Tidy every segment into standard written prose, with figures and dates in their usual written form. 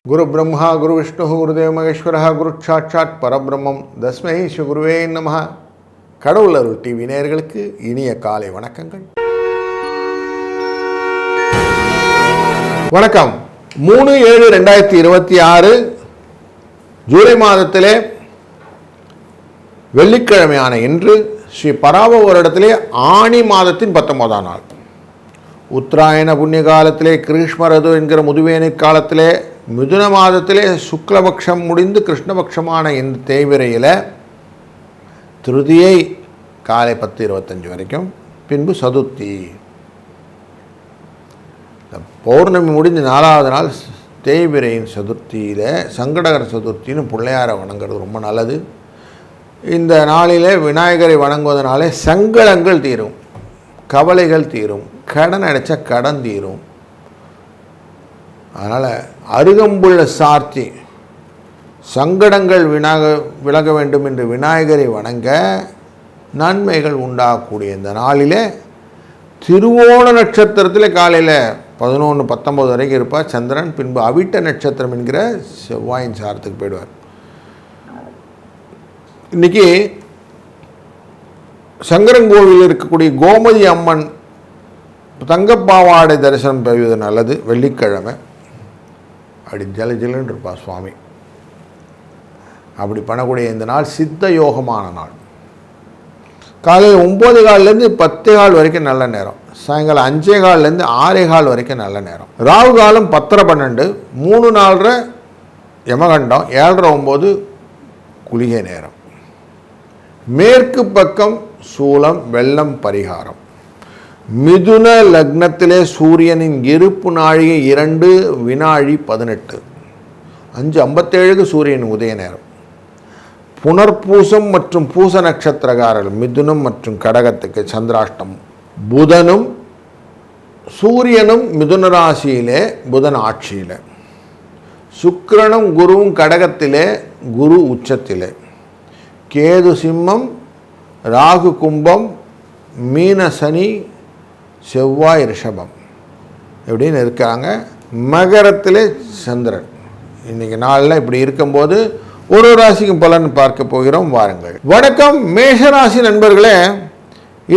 குரு பிரம்மா குரு விஷ்ணு குருதேவ மகேஸ்வரः குரு சாட்சாத் பரபிரம்மம் தஸ்மை ஸ்ரீ குருவே நமः. கடவுள் அருள் டிவி நேயர்களுக்கு இனிய காலை வணக்கங்கள். வணக்கம். 3/7/2026 ஜூலை மாதத்திலே வெள்ளிக்கிழமையான இன்று ஸ்ரீ பராப வருடத்திலே ஆணி மாதத்தின் 19ஆம் நாள். உத்தராயண புண்ணிய காலத்திலே கிருஷ்ணரது என்கிற முதுவேனை காலத்திலே மிதுன மாதத்திலே சுக்லபக்ஷம் முடிந்து கிருஷ்ணபக்ஷமான இந்த தேய்பிரையில் திருதியை காலை 10:25 வரைக்கும், பின்பு சதுர்த்தி. பௌர்ணமி முடிஞ்சு 4வது நாள் தேய்பிரையின் சதுர்த்தியில் சங்கடகர சதுர்த்தின்னு பிள்ளையாரை வணங்குறது ரொம்ப நல்லது. இந்த நாளிலே விநாயகரை வணங்குவதனாலே சங்கடங்கள் தீரும், கவலைகள் தீரும், கடன் அடைச்ச கடன் தீரும். அதனால் அருகம்புள்ள சார்த்தி சங்கடங்கள் விலக வேண்டும் என்று விநாயகரை வணங்க நன்மைகள் உண்டாகக்கூடிய இந்த நாளிலே திருவோண நட்சத்திரத்தில் காலையில் 11:19 வரைக்கும் இருப்பார் சந்திரன். பின்பு அவிட்ட நட்சத்திரம் என்கிற செவ்வாயின் சாரத்துக்கு போயிடுவார். இன்றைக்கி சங்கரங்கோவிலில் இருக்கக்கூடிய கோமதி அம்மன் தங்கப்பாவாடை தரிசனம் பெறுவது நல்லது. வெள்ளிக்கிழமை அப்படி ஜலஜலன்னு இருப்பார் சுவாமி. அப்படி பண்ணக்கூடிய இந்த நாள் சித்த யோகமான நாள். காலையில் 9:15 10:15 வரைக்கும் நல்ல நேரம். சாயங்காலம் 5:15 6:15 வரைக்கும் நல்ல நேரம். ராகு காலம் 10:12, 3:04 யமகண்டம், 7:09 குளிகை நேரம். மேற்கு பக்கம் சூலம், வெள்ளம் பரிகாரம். மிதுன லக்னத்திலே சூரியனின் இருப்பு நாழிகை 2 வினாழி 18, 5:57 சூரியன் உதய நேரம். புனர்பூசம் மற்றும் பூச நட்சத்திரக்காரர்கள் மிதுனம் மற்றும் கடகத்துக்கு சந்திராஷ்டம். புதனும் சூரியனும் மிதுன ராசியிலே, புதன் ஆட்சியில். சுக்கிரனும் குருவும் கடகத்திலே, குரு உச்சத்திலே. கேது சிம்மம், ராகு கும்பம், மீன சனி, செவ்வாய் ரிஷபம் எப்படின்னு இருக்காங்க. மகரத்திலே சந்திரன். இன்றைக்கி நாளில் இப்படி இருக்கும்போது ஒரு ராசிக்கும் பலன் பார்க்க போகிறோம். வாருங்கள். வணக்கம் மேஷராசி நண்பர்களே.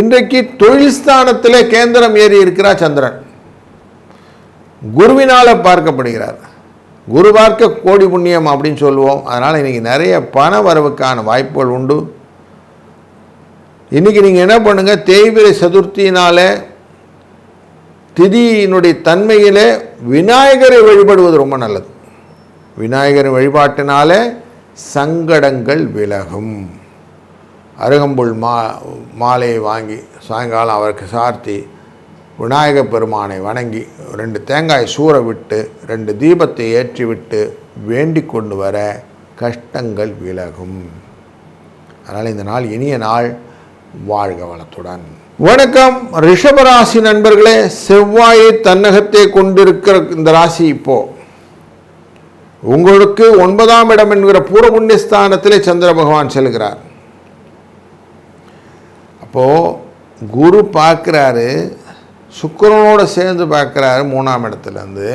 இன்றைக்கு தொழில் ஸ்தானத்திலே கேந்திரம் ஏறி இருக்கிறார் சந்திரன். குருவினால் பார்க்கப்படுகிறார். குரு பார்க்க கோடி புண்ணியம் அப்படின்னு சொல்லுவோம். அதனால் இன்றைக்கி நிறைய பண வரவுக்கான வாய்ப்புகள் உண்டு. இன்றைக்கி நீங்கள் என்ன பண்ணுங்கள், தேய்பிரை சதுர்த்தியினால் திதியினுடைய தன்மையிலே விநாயகரை வழிபடுவது ரொம்ப நல்லது. விநாயகர் வழிபாட்டினாலே சங்கடங்கள் விலகும். அருகம்புல் மாலையை வாங்கி சாயங்காலம் அவருக்கு சார்த்தி விநாயக பெருமானை வணங்கி 2 தேங்காய் சூற விட்டு 2 தீபத்தை ஏற்றி விட்டு வேண்டி கொண்டு வர கஷ்டங்கள் விலகும். அதனால் இந்த நாள் இனிய நாள். வாழ்க வளத்துடன். வணக்கம் ரிஷபராசி நண்பர்களே. செவ்வாயை தன்னகத்தை கொண்டிருக்கிற இந்த ராசி இப்போ உங்களுக்கு 9ஆம் இடம் என்கிற பூர்வ புண்ணியஸ்தானத்திலே சந்திர பகவான் செல்கிறார். அப்போது குரு பார்க்குறாரு, சுக்கிரனோடு சேர்ந்து பார்க்குறாரு 3ஆம் இடத்துலேருந்து.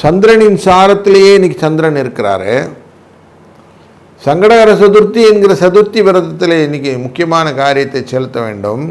சந்திரனின் சாரத்திலேயே இன்னைக்கு சந்திரன் இருக்கிறாரு. சங்கடகர சதுர்த்தி என்கிற சதுர்த்தி விரதத்தில் இன்றைக்கி முக்கியமான காரியத்தை செலுத்த வேண்டும்.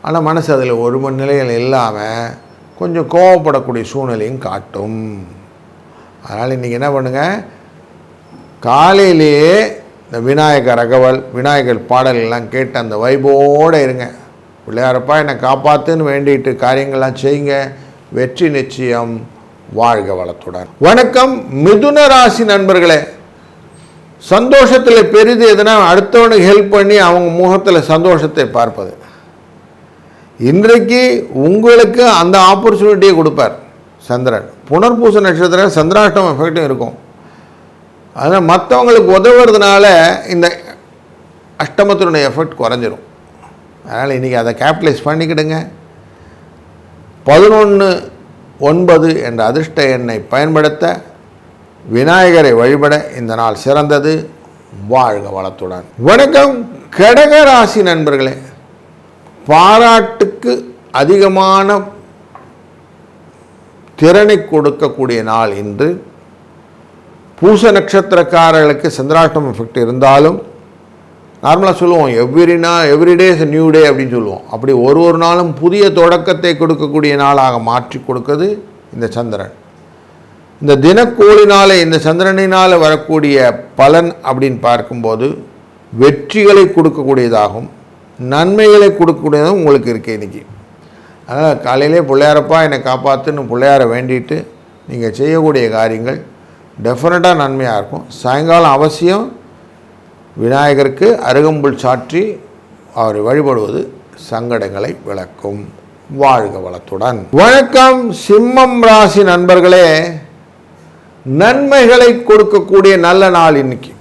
ஆனால் மனசு அதில் ஒரு மணி நிலைகள் இல்லாமல் கொஞ்சம் கோவப்படக்கூடிய சூழ்நிலையும் காட்டும். அதனால் இன்றைக்கி என்ன பண்ணுங்கள், காலையிலேயே இந்த விநாயகர் அகவல் விநாயகர் பாடல்கள்லாம் கேட்டு அந்த வைபோடு இருங்க. பிள்ளையாரப்பா என்னை காப்பாற்றுன்னு வேண்டிட்டு காரியங்கள்லாம் செய்யுங்க. வெற்றி நிச்சயம். வாழ்க வளத்துடன். வணக்கம் மிதுன ராசி நண்பர்களே. சந்தோஷத்தில் பெரிது எதுனா அடுத்தவனுக்கு ஹெல்ப் பண்ணி அவங்க முகத்தில் சந்தோஷத்தை பார்ப்பது. இன்றைக்கு உங்களுக்கு அந்த ஆப்பர்ச்சுனிட்டியை கொடுப்பார் சந்திரன். புனர்பூச நட்சத்திரம் சந்திராஷ்டம் எஃபெக்டும் இருக்கும். அதனால் மற்றவங்களுக்கு உதவுறதுனால இந்த அஷ்டமத்தினுடைய எஃபெக்ட் குறைஞ்சிரும். அதனால் இன்றைக்கி அதை கேபிட்டலைஸ் பண்ணிக்கிடுங்க. 11/9 என்ற அதிர்ஷ்ட எண்ணை பயன்படுத்த விநாயகரை வழிபட இந்த நாள் சிறந்தது. வாழ்க வளத்துடன். வணக்கம் கடகராசி நண்பர்களே. பாராட்டுக்கு அதிகமான திறனை கொடுக்கக்கூடிய நாள் இன்று. பூச நட்சத்திரக்காரர்களுக்கு சந்திராஷ்டம எஃபெக்ட் இருந்தாலும் நார்மலாக சொல்லுவோம் எவ்ரிடே இஸ் நியூ டே அப்படின்னு சொல்லுவோம். அப்படி ஒரு நாளும் புதிய தொடக்கத்தை கொடுக்கக்கூடிய நாளாக மாற்றி கொடுக்குது இந்த சந்திரன். இந்த தினக்கோளினாலே இந்த சந்திரனினால் வரக்கூடிய பலன் அப்படின்னு பார்க்கும்போது வெற்றிகளை கொடுக்கக்கூடியதாகும், நன்மைகளை கொடுக்கக்கூடியதாகவும் உங்களுக்கு இருக்குது இன்றைக்கி. அதனால் காலையிலே பிள்ளையாரப்பா என்னை காப்பாற்றுன்னு பிள்ளையாரை வேண்டிட்டு நீங்கள் செய்யக்கூடிய காரியங்கள் டெஃபினட்டாக நன்மையாக இருக்கும். சாயங்காலம் அவசியம் விநாயகருக்கு அருகம்புல் சாற்றி அவரை வழிபடுவது சங்கடங்களை விளக்கும். வாழ்க வளத்துடன். வணக்கம் சிம்மம் ராசி நண்பர்களே, நன்மைகளை கொடுக்கக்கூடிய நல்ல நாள் இன்னைக்கு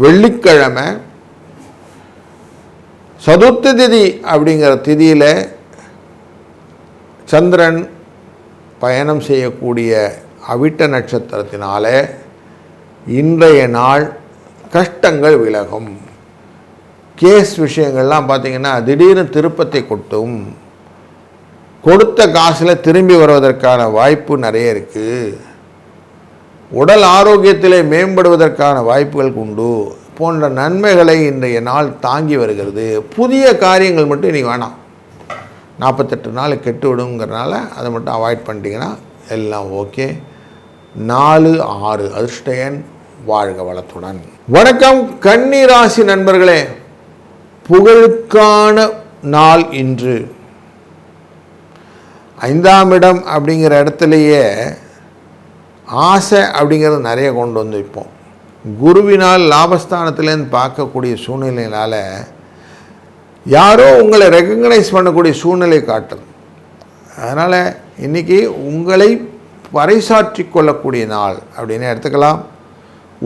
வெள்ளிக்கிழமை. சதுர்த்தி திதி அப்படிங்கிற திதியில் சந்திரன் பயணம் செய்யக்கூடிய அவிட்ட நட்சத்திரத்தினால இன்றைய நாள் கஷ்டங்கள் விலகும். கேஸ் விஷயங்கள்லாம் பார்த்திங்கன்னா திடீர்னு திருப்பத்தை கொட்டும். கொடுத்த காசில் திரும்பி வருவதற்கான வாய்ப்பு நிறைய இருக்குது. உடல் ஆரோக்கியத்திலே மேம்படுவதற்கான வாய்ப்புகள் உண்டு போன்ற நன்மைகளை இன்றைய நாள் தாங்கி வருகிறது. புதிய காரியங்கள் மட்டும் இன்றைக்கி வேணாம், 48 நாள் கெட்டு விடுங்கிறனால அதை மட்டும் அவாய்ட் பண்ணிட்டீங்கன்னா எல்லாம் ஓகே. 4-6 அதிர்ஷ்ட எண். வாழ்க வளத்துடன். வணக்கம் கன்னி ராசி நண்பர்களே, புகழுக்கான நாள் இன்று. 5ஆம் இடம் அப்படிங்கிற இடத்துலையே ஆசை அப்படிங்கிறது நிறைய கொண்டு வந்து வைப்போம். குருவினால் லாபஸ்தானத்துலேருந்து பார்க்கக்கூடிய சூழ்நிலையினால் யாரோ உங்களை ரெக்கக்னைஸ் பண்ணக்கூடிய சூழ்நிலை காட்டுது. அதனால் இன்றைக்கி உங்களை பறைசாற்றி கொள்ளக்கூடிய நாள் அப்படின்னு எடுத்துக்கலாம்.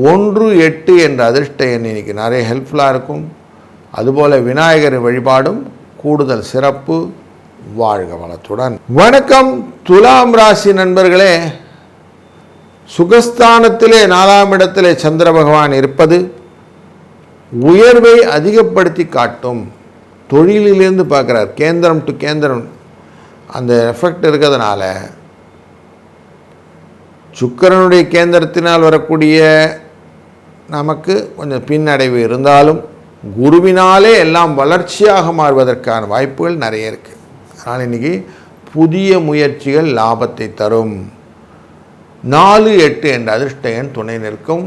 1-8 என்ற அதிர்ஷ்ட எண் இன்றைக்கி நிறைய ஹெல்ப்ஃபுல்லாக இருக்கும். அதுபோல் விநாயகர் வழிபாடும் கூடுதல் சிறப்பு. வாழ்க வளத்துடன். வணக்கம் துலாம் ராசி நண்பர்களே, சுகஸ்தானத்திலே 4ஆம் இடத்திலே சந்திர பகவான் இருப்பது உயர்வை அதிகப்படுத்தி காட்டும். தொழிலிலிருந்து பார்க்குறார், கேந்திரம் டு கேந்திரம் அந்த எஃபெக்ட் இருக்கிறதுனால சுக்கிரனுடைய கேந்திரத்தினால் வரக்கூடிய நமக்கு கொஞ்சம் பின்னடைவு இருந்தாலும் குருவினாலே எல்லாம் வளர்ச்சியாக மாறுவதற்கான வாய்ப்புகள் நிறைய இருக்குது. அதனால் இன்றைக்கி புதிய முயற்சிகள் லாபத்தை தரும். 4-8 என்ற அதிர்ஷ்ட எண் துணை நிற்கும்.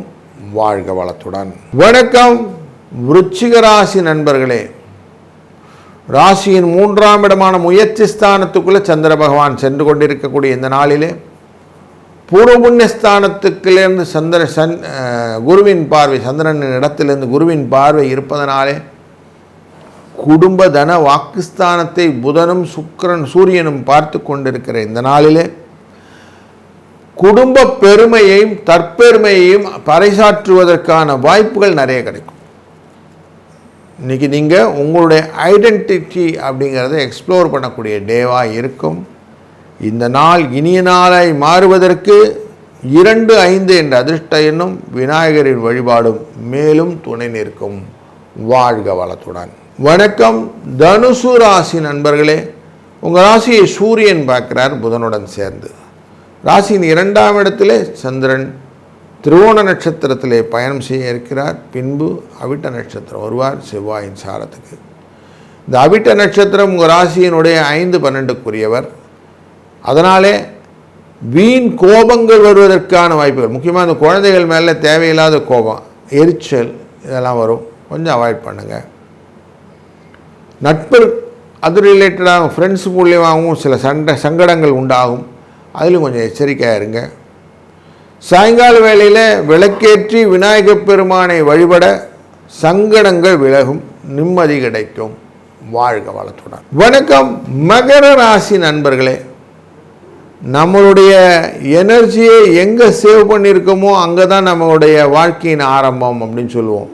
வாழ்க வளத்துடன். வணக்கம் விருச்சிக ராசி நண்பர்களே, ராசியின் 3ஆம் இடமான முயற்சி ஸ்தானத்துக்குள்ளே சந்திர பகவான் சென்று கொண்டிருக்கக்கூடிய இந்த நாளிலே பூர்வ புண்ணியஸ்தானத்துக்குலேருந்து குருவின் பார்வை, சந்திரனின் இடத்திலிருந்து குருவின் பார்வை இருப்பதனாலே குடும்ப தன வாக்குஸ்தானத்தை புதனும் சூரியனும் பார்த்து கொண்டிருக்கிற இந்த நாளிலே குடும்ப பெருமையையும் தற்பெருமையையும் பறைசாற்றுவதற்கான வாய்ப்புகள் நிறைய கிடைக்கும். இன்றைக்கி நீங்கள் உங்களுடைய ஐடென்டிட்டி அப்படிங்கிறத எக்ஸ்ப்ளோர் பண்ணக்கூடிய டேவாக இருக்கும். இந்த நாள் இனிய நாளாய் மாறுவதற்கு 2-5 என்ற அதிர்ஷ்ட எண்ணும் விநாயகரின் வழிபாடும் மேலும் துணை நிற்கும். வாழ்க வளத்துடன். வணக்கம் தனுசு ராசி நண்பர்களே, உங்கள் ராசியை சூரியன் பார்க்கிறார் புதனுடன் சேர்ந்து. ராசியின் 2ஆம் இடத்திலே சந்திரன் திருவோண நட்சத்திரத்திலே பயணம் செய்ய இருக்கிறார். பின்பு அவிட்ட நட்சத்திரம் வருவார் செவ்வாயின் சாரத்துக்கு. இந்த அவிட்ட நட்சத்திரம் உங்கள் ராசியினுடைய 5-12க்குரியவர். அதனாலே வீண் கோபங்கள் வருவதற்கான வாய்ப்புகள், முக்கியமாக அந்த குழந்தைகள் மேலே தேவையில்லாத கோபம், எரிச்சல் இதெல்லாம் வரும். கொஞ்சம் அவாய்ட் பண்ணுங்கள். நட்பு அது ரிலேட்டடாக ஃப்ரெண்ட்ஸ் மூலியமாகவும் சில சங்கடங்கள் உண்டாகும். அதிலும் கொஞ்சம் எச்சரிக்கையாக இருங்க. சாயங்கால வேளையில் விளக்கேற்றி விநாயகப் பெருமானை வழிபட சங்கடங்கள் விலகும், நிம்மதி கிடைக்கும். வாழ்க வளத்துடன். வணக்கம் மகர ராசி நண்பர்களே, நம்மளுடைய எனர்ஜியை எங்கே சேவ் பண்ணியிருக்கோமோ அங்கே தான் நம்மளுடைய வாழ்க்கையின் ஆரம்பம் அப்படின்னு சொல்லுவோம்.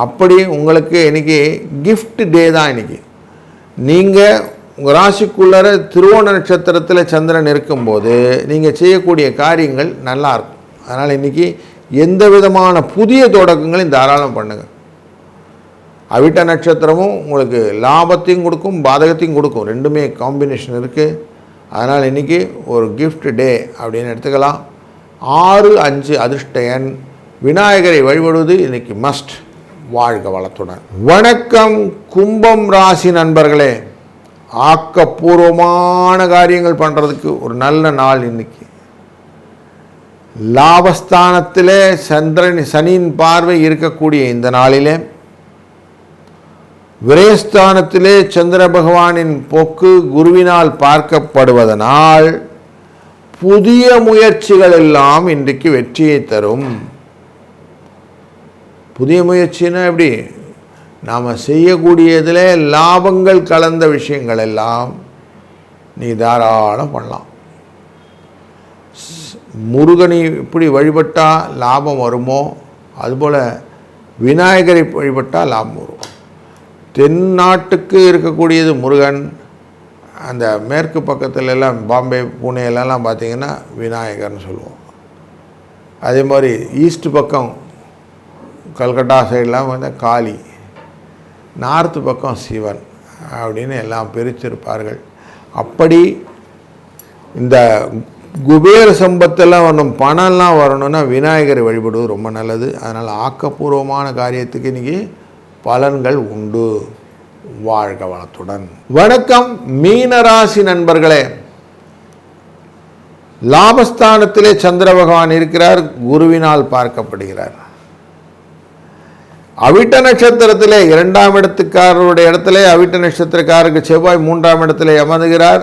அப்படி உங்களுக்கு இன்றைக்கி கிஃப்ட் டே தான். இன்றைக்கி நீங்கள் உங்கள் ராசிக்குள்ளார திருவோண நட்சத்திரத்தில் சந்திரன் இருக்கும்போது நீங்கள் செய்யக்கூடிய காரியங்கள் நல்லாயிருக்கும். அதனால் இன்றைக்கி எந்த விதமான புதிய தொடக்கங்களையும் தாராளம் பண்ணுங்கள். அவிட்ட நட்சத்திரமும் உங்களுக்கு லாபத்தையும் கொடுக்கும் பாதகத்தையும் கொடுக்கும், ரெண்டுமே காம்பினேஷன் இருக்குது. அதனால் இன்றைக்கி ஒரு gift டே அப்படின்னு எடுத்துக்கலாம். 6-5 அதிர்ஷ்ட எண். விநாயகரை வழிபடுவது இன்றைக்கி மஸ்ட். வாழ்க வளத்துடன். வணக்கம் கும்பம் ராசி நண்பர்களே. ஆக்கப்பூர்வமான காரியங்கள் பண்ணுறதுக்கு ஒரு நல்ல நாள் இன்றைக்கி. லாபஸ்தானத்திலே சனியின் பார்வை இருக்கக்கூடிய இந்த நாளிலே விரயஸ்தானத்திலே சந்திர பகவானின் போக்கு குருவினால் பார்க்கப்படுவதனால் புதிய முயற்சிகள் எல்லாம் இன்றைக்கு வெற்றியை தரும். புதிய முயற்சின்னா எப்படி? நாம் செய்யக்கூடியதில் லாபங்கள் கலந்த விஷயங்கள் எல்லாம் நீ தாராளம் பண்ணலாம். முருகனை இப்படி வழிபட்டால் லாபம் வருமோ அதுபோல் விநாயகரை வழிபட்டால் லாபம் வரும். தென்னாட்டுக்கு இருக்கக்கூடியது முருகன். அந்த மேற்கு பக்கத்துல எல்லாம் பாம்பே புனேலெல்லாம் பார்த்திங்கன்னா விநாயகர்னு சொல்லுவோம். அதே மாதிரி ஈஸ்ட் பக்கம் கல்கட்டா சைடெலாம் வந்து காளி, நார்த்து பக்கம் சிவன் அப்படின்னு எல்லாம் பிரித்திருப்பார்கள். அப்படி இந்த குபேர சம்பத்தெல்லாம் வரணும், பணம்லாம் வரணும்னா விநாயகரை வழிபடுவது ரொம்ப நல்லது. அதனால் ஆக்கப்பூர்வமான காரியத்துக்கு இன்றைக்கி பலன்கள் உண்டு. வாழ்க வளத்துடன். வணக்கம் மீனராசி நண்பர்களே. லாபஸ்தானத்திலே சந்திர பகவான் இருக்கிறார், குருவினால் பார்க்கப்படுகிறார். அவிட்ட நட்சத்திரத்திலே 2ஆம் இடத்துக்காரருடைய இடத்துல அவிட்ட நட்சத்திரக்காரருக்கு செவ்வாய் 3ஆம் இடத்திலே அமர்கிறார்.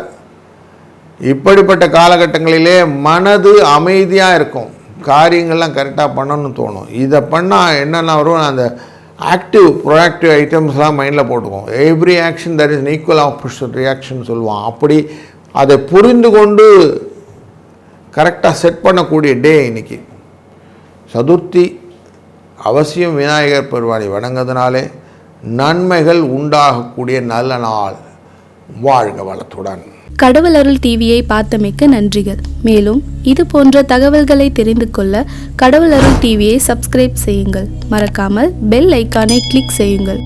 இப்படிப்பட்ட காலகட்டங்களிலே மனது அமைதியாக இருக்கும். காரியங்கள்லாம் கரெக்டாக பண்ணணும்னு தோணும். இதை பண்ணால் என்னென்ன வரும், அந்த ஆக்டிவ் ப்ரோஆக்டிவ் ஐட்டம்ஸ்லாம் மைண்டில் போட்டுக்கும். Every action that is equal opposite reaction சொல்லுவான். அப்படி அதை புரிந்து கொண்டு கரெக்டாக செட் பண்ணக்கூடிய டே இன்னைக்கு. சதுர்த்தி அவசியம் விநாயகர் பெருமானை வணங்குவதனாலே நன்மைகள் உண்டாகக்கூடிய நல்ல நாள். வாழ்க வளத்துடன். கடவுள் அருள் டிவியை பார்த்தமைக்க நன்றிகள். மேலும் இது போன்ற தகவல்களை தெரிந்து கொள்ள கடவுள் அருள் டிவியை சப்ஸ்கிரைப் செய்யுங்கள். மறக்காமல் பெல் ஐக்கானை கிளிக் செய்யுங்கள்.